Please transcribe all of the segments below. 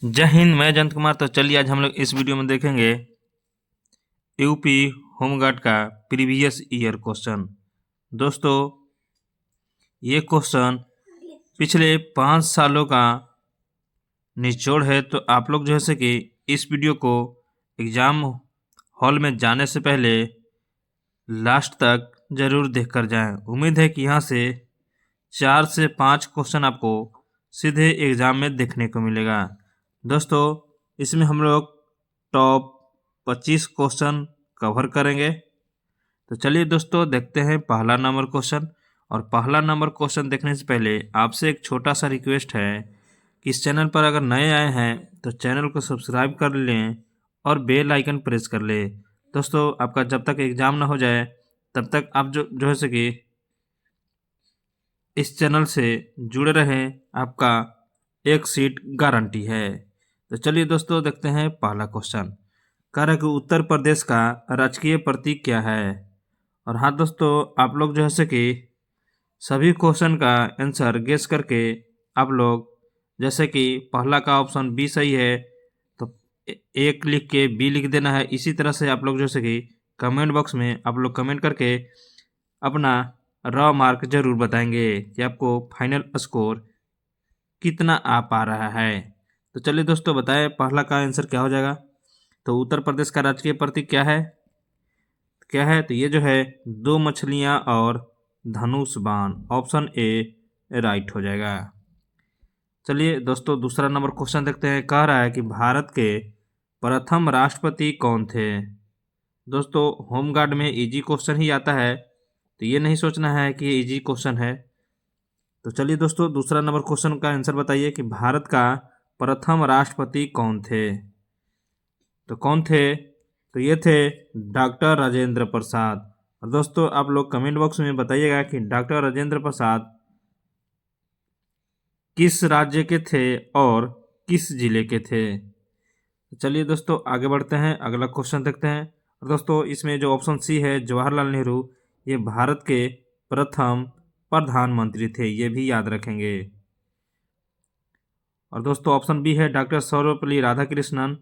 जय हिंद। मैं जयंत कुमार। तो चलिए आज हम लोग इस वीडियो में देखेंगे यूपी होमगार्ड का प्रीवियस ईयर क्वेश्चन। दोस्तों ये क्वेश्चन पिछले 5 सालों का निचोड़ है, तो आप लोग जो है कि इस वीडियो को एग्ज़ाम हॉल में जाने से पहले लास्ट तक ज़रूर देख कर जाएँ। उम्मीद है कि यहाँ से 4 से 5 क्वेश्चन आपको सीधे एग्ज़ाम में देखने को मिलेगा। दोस्तों इसमें हम लोग टॉप 25 क्वेश्चन कवर करेंगे। तो चलिए दोस्तों देखते हैं पहला नंबर क्वेश्चन। और पहला नंबर क्वेश्चन देखने से पहले आपसे एक छोटा सा रिक्वेस्ट है कि इस चैनल पर अगर नए आए हैं तो चैनल को सब्सक्राइब कर लें और बेल आइकन प्रेस कर लें। दोस्तों आपका जब तक एग्ज़ाम ना हो जाए तब तक आप जो है कि इस चैनल से जुड़े रहें, आपका एक सीट गारंटी है। तो चलिए दोस्तों देखते हैं पहला क्वेश्चन। कह रहा है कि उत्तर प्रदेश का राजकीय प्रतीक क्या है। और हाँ दोस्तों आप लोग जो है कि सभी क्वेश्चन का आंसर गेस करके आप लोग जैसे कि पहला का ऑप्शन बी सही है तो एक लिख के बी लिख देना है। इसी तरह से आप लोग जैसे कि कमेंट बॉक्स में आप लोग कमेंट करके अपना रॉ मार्क जरूर बताएंगे कि आपको फाइनल स्कोर कितना आ पा रहा है। तो चलिए दोस्तों बताएं पहला का आंसर क्या हो जाएगा। तो उत्तर प्रदेश का राजकीय प्रतीक क्या है तो ये जो है 2 मछलियां और धनुष बाण, ऑप्शन ए राइट हो जाएगा। चलिए दोस्तों दूसरा नंबर क्वेश्चन देखते हैं। कह रहा है कि भारत के प्रथम राष्ट्रपति कौन थे। दोस्तों होमगार्ड में इजी क्वेश्चन ही आता है, तो ये नहीं सोचना है कि ये इजी क्वेश्चन है। तो चलिए दोस्तों दूसरा नंबर क्वेश्चन का आंसर बताइए कि भारत का प्रथम राष्ट्रपति कौन थे। तो कौन थे तो ये थे डॉक्टर राजेंद्र प्रसाद। और दोस्तों आप लोग कमेंट बॉक्स में बताइएगा कि डॉक्टर राजेंद्र प्रसाद किस राज्य के थे और किस जिले के थे। तो चलिए दोस्तों आगे बढ़ते हैं, अगला क्वेश्चन देखते हैं। और दोस्तों इसमें जो ऑप्शन सी है जवाहरलाल नेहरू, ये भारत के प्रथम प्रधानमंत्री थे, ये भी याद रखेंगे। और दोस्तों ऑप्शन बी है डॉक्टर सर्वपल्ली राधाकृष्णन,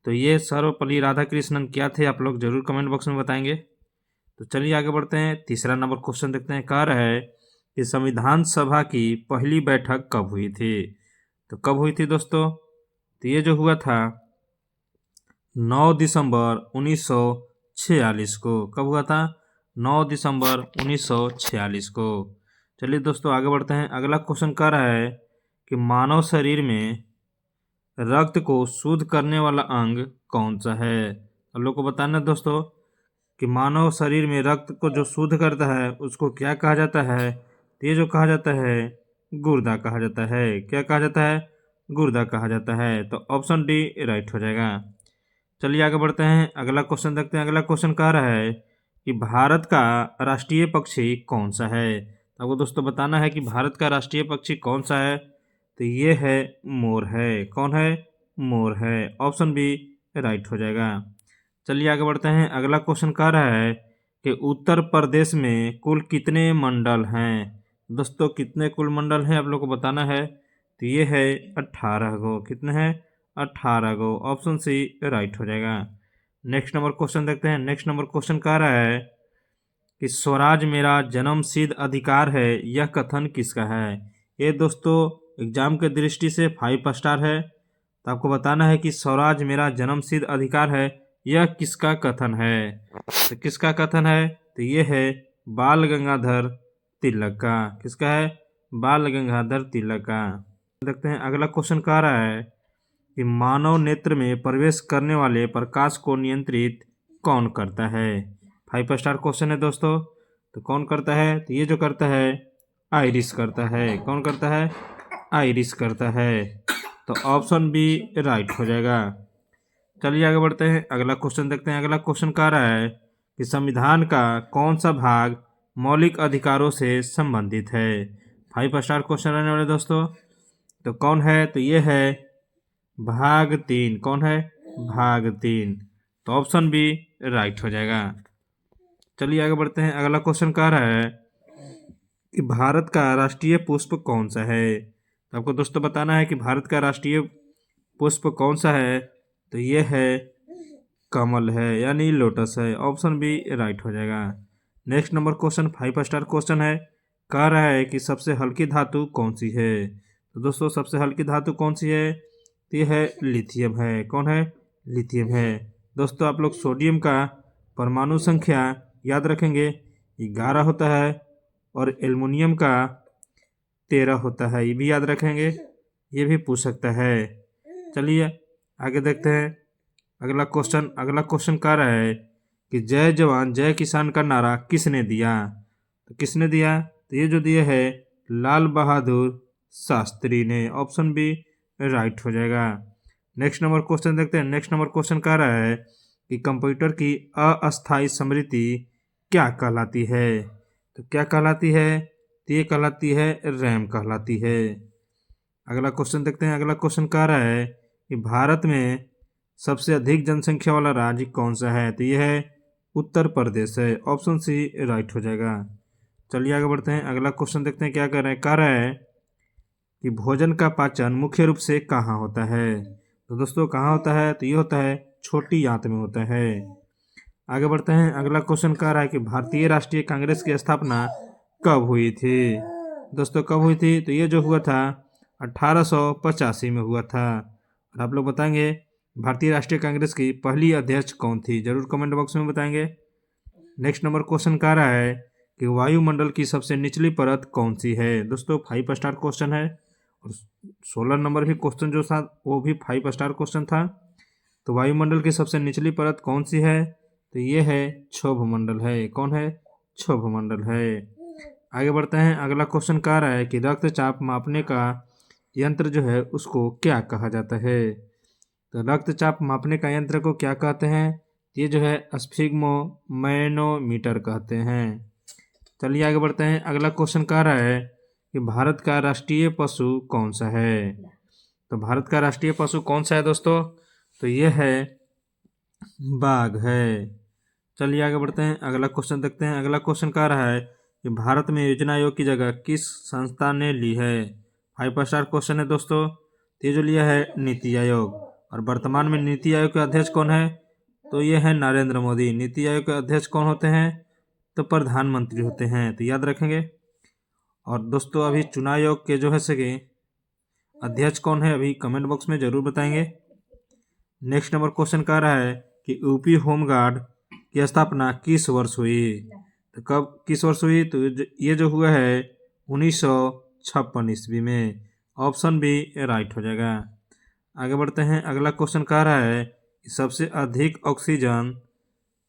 तो ये सर्वपल्ली राधाकृष्णन क्या थे आप लोग जरूर कमेंट बॉक्स में बताएंगे। तो चलिए आगे बढ़ते हैं, तीसरा नंबर क्वेश्चन देखते हैं। कह रहा है कि संविधान सभा की पहली बैठक कब हुई थी। तो कब हुई थी दोस्तों, तो ये जो हुआ था 9 दिसंबर 1946 को। कब हुआ था 9 दिसंबर 1946 को। चलिए दोस्तों आगे बढ़ते हैं, अगला क्वेश्चन कह रहा है कि मानव शरीर में रक्त को शुद्ध करने वाला अंग कौन सा है। आप लोग को बताना दोस्तों कि मानव शरीर में रक्त को जो शुद्ध करता है उसको क्या कहा जाता है। तो ये जो कहा जाता है गुर्दा कहा जाता है। क्या कहा जाता है, गुर्दा कहा जाता है। तो ऑप्शन डी राइट हो जाएगा। चलिए आगे बढ़ते हैं, अगला क्वेश्चन देखते हैं। अगला क्वेश्चन कह रहा है कि भारत का राष्ट्रीय पक्षी कौन सा है। आपको दोस्तों बताना है कि भारत का राष्ट्रीय पक्षी कौन सा है। तो ये है मोर है। कौन है, मोर है। ऑप्शन बी राइट हो जाएगा। चलिए आगे बढ़ते हैं, अगला क्वेश्चन कह रहा है कि उत्तर प्रदेश में कुल कितने मंडल हैं। दोस्तों कितने कुल मंडल हैं आप लोग को बताना है। तो ये है 18 गो। कितने हैं, 18 गो। ऑप्शन सी राइट हो जाएगा। नेक्स्ट नंबर क्वेश्चन देखते हैं। नेक्स्ट नंबर क्वेश्चन कह रहा है कि स्वराज मेरा जन्मसिद्ध अधिकार है, यह कथन किसका है। ये दोस्तों एग्जाम के दृष्टि से 5 स्टार है। तो आपको बताना है कि स्वराज मेरा जन्मसिद्ध अधिकार है, यह किसका कथन है। तो किसका कथन है, तो ये है बाल गंगाधर तिलक का। किसका है, बाल गंगाधर तिलक का। देखते हैं अगला क्वेश्चन कह रहा है कि मानव नेत्र में प्रवेश करने वाले प्रकाश को नियंत्रित कौन करता है। 5 स्टार क्वेश्चन है दोस्तों। तो कौन करता है, तो ये जो करता है आइरिस करता है। कौन करता है, आइरिस करता है। तो ऑप्शन बी राइट हो जाएगा। चलिए आगे बढ़ते हैं, अगला क्वेश्चन देखते हैं। अगला क्वेश्चन कह रहा है कि संविधान का कौन सा भाग मौलिक अधिकारों से संबंधित है। 5 स्टार क्वेश्चन रहने वाले दोस्तों। तो कौन है, तो ये है भाग 3। कौन है, भाग 3। तो ऑप्शन बी राइट हो जाएगा। चलिए आगे बढ़ते हैं, अगला क्वेश्चन कह रहा है कि भारत का राष्ट्रीय पुष्प कौन सा है। तो आपको दोस्तों बताना है कि भारत का राष्ट्रीय पुष्प कौन सा है? तो ये है कमल है, यानी लोटस है। ऑप्शन बी राइट हो जाएगा। Next number question 5 star question है। कह रहा है कि सबसे हल्की धातु कौन सी है? तो दोस्तों सबसे हल्की धातु कौन सी है? तो ये है लिथियम है। कौन है? लिथियम है। दोस्तों आप लोग सोडियम का परमाणु संख्या याद रखेंगे, 11 होता है, और एल्युमिनियम का 13 होता है, ये भी याद रखेंगे, ये भी पूछ सकता है। चलिए आगे देखते हैं अगला क्वेश्चन कह रहा है कि जय जवान जय किसान का नारा किसने दिया? तो किसने दिया? तो ये जो दिया है लाल बहादुर शास्त्री ने। ऑप्शन बी राइट हो जाएगा। नेक्स्ट नंबर क्वेश्चन देखते हैं। नेक्स्ट नंबर क्वेश्चन कह रहा है कि कंप्यूटर की अस्थायी स्मृति क्या कहलाती है? तो क्या कहलाती है? तो ये कहलाती है रैम कहलाती है। अगला क्वेश्चन देखते हैं। अगला क्वेश्चन कह रहा है कि भारत में सबसे अधिक जनसंख्या वाला राज्य कौन सा है? तो यह है उत्तर प्रदेश है। ऑप्शन सी राइट हो जाएगा। चलिए आगे बढ़ते हैं। अगला क्वेश्चन देखते हैं क्या कह रहा है कि भोजन का पाचन मुख्य रूप से कहाँ होता है? तो दोस्तों कहाँ होता है? तो ये होता है छोटी आंत में होता है। आगे बढ़ते हैं। अगला क्वेश्चन कह रहा है कि भारतीय राष्ट्रीय कांग्रेस की स्थापना कब हुई थी? दोस्तों कब हुई थी? तो ये जो हुआ था 1885 में हुआ था। और आप लोग बताएंगे भारतीय राष्ट्रीय कांग्रेस की पहली अध्यक्ष कौन थी? जरूर कमेंट बॉक्स में बताएंगे। नेक्स्ट नंबर क्वेश्चन कह रहा है कि वायुमंडल की सबसे निचली परत कौन सी है? दोस्तों 5 स्टार क्वेश्चन है, और 16 नंबर भी क्वेश्चन जो था वो भी 5 स्टार क्वेश्चन था। तो वायुमंडल की सबसे निचली परत कौन सी है? तो ये है क्षोभमंडल है। कौन है? क्षोभमंडल है। आगे बढ़ते हैं। अगला क्वेश्चन कह रहा है कि रक्तचाप मापने का यंत्र जो है उसको क्या कहा जाता है? तो रक्तचाप मापने का यंत्र को क्या कहते हैं? ये जो है स्फिग्मोमैनोमीटर कहते हैं। चलिए आगे बढ़ते हैं। अगला क्वेश्चन कह रहा है कि भारत का राष्ट्रीय पशु कौन सा है? तो भारत का राष्ट्रीय पशु कौन सा है दोस्तों? तो ये है बाघ है। चलिए आगे बढ़ते हैं। अगला क्वेश्चन देखते हैं। अगला क्वेश्चन कह रहा है कि भारत में योजना आयोग की जगह किस संस्था ने ली है? 5 स्टार क्वेश्चन है दोस्तों। ये जो लिया है नीति आयोग। और वर्तमान में नीति आयोग के अध्यक्ष कौन है? तो ये है नरेंद्र मोदी। नीति आयोग के अध्यक्ष कौन होते हैं? तो प्रधानमंत्री होते हैं, तो याद रखेंगे। और दोस्तों अभी चुनाव आयोग के जो है सके अध्यक्ष कौन है, अभी कमेंट बॉक्स में जरूर बताएंगे। नेक्स्ट नंबर क्वेश्चन कह रहा है कि यूपी होमगार्ड की स्थापना किस वर्ष हुई? तो कब किस वर्ष हुई? तो ये जो हुआ है 1956 ईस्वी में। ऑप्शन बी राइट हो जाएगा। आगे बढ़ते हैं। अगला क्वेश्चन कह रहा है कि सबसे अधिक ऑक्सीजन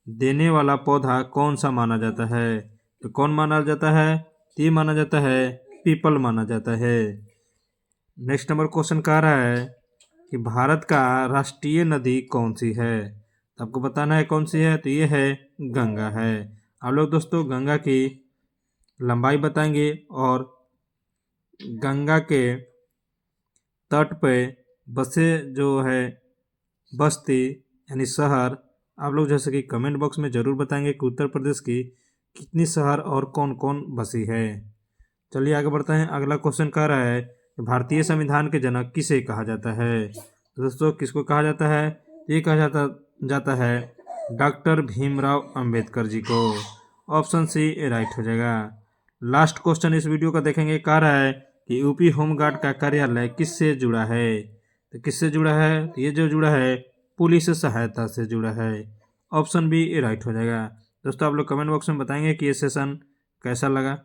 देने वाला पौधा कौन सा माना जाता है? तो कौन माना जाता है? ये माना जाता है पीपल माना जाता है। नेक्स्ट नंबर क्वेश्चन कह रहा है कि भारत का राष्ट्रीय नदी कौन सी है? तो आपको बताना है कौन सी है। तो ये है गंगा है। आप लोग दोस्तों गंगा की लंबाई बताएंगे और गंगा के तट पे बसे जो है बस्ती यानी शहर, आप लोग जैसे कि कमेंट बॉक्स में ज़रूर बताएंगे कि उत्तर प्रदेश की कितनी शहर और कौन कौन बसी है। चलिए आगे बढ़ते हैं। अगला क्वेश्चन कह रहा है कि भारतीय संविधान के जनक किसे कहा जाता है? तो दोस्तों किसको कहा जाता है? ये कहा जाता है डॉक्टर भीमराव अंबेडकर जी को। ऑप्शन सी राइट हो जाएगा। लास्ट क्वेश्चन इस वीडियो का देखेंगे। कह रहा है कि यूपी होमगार्ड का कार्यालय किससे जुड़ा है? तो किससे जुड़ा है? तो ये जो जुड़ा है पुलिस सहायता से जुड़ा है। ऑप्शन बी राइट हो जाएगा। दोस्तों आप लोग कमेंट बॉक्स में बताएंगे कि ये सेशन कैसा लगा।